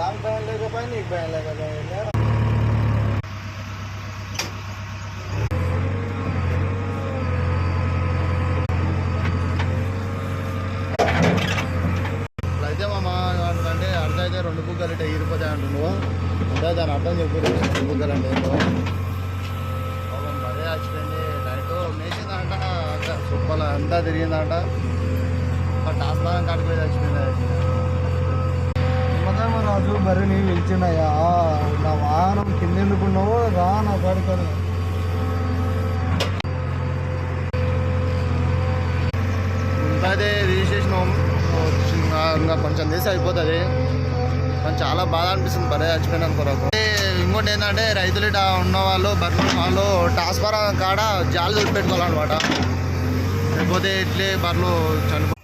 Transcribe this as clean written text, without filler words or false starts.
నాకు భయం లేకపోయి నీకు భయం లేకపోయిందా? అయితే మామ అంటే అర్థం అయితే 2 బుగ్గలు ఇట్లా ఎగిరిపోతాయి అంటున్నావు అంటే దాని అర్థం చెప్పు. 2 బుగ్గలు అంటే ఏంటో మరే వచ్చిపోయింది. నైట్ మేసిందంట సూపర్ అంతా తిరిగిందంట. టాస్మానం కాడిపోయి చచ్చిపోయింది. రాజు మరి నీ పిలిచిండయ్యా నా వాహనం కింద ఎందుకున్నావో రా నా పడుకొని. అదే రిజిస్ట్రేషన్ ఇంకా కొంచెం తీసి అయిపోతుంది. కానీ చాలా బాధ అనిపిస్తుంది బరే చచ్చిపోయినా కొరకు. ఇంకోటి ఏంటంటే రైతులు ఉన్న వాళ్ళు బర్రెలు వాళ్ళు టాస్మారం కాడ జాలి దొరికి పెట్టుకోవాలన్నమాట. లేకపోతే ఇట్లే బర్రెలు చనిపో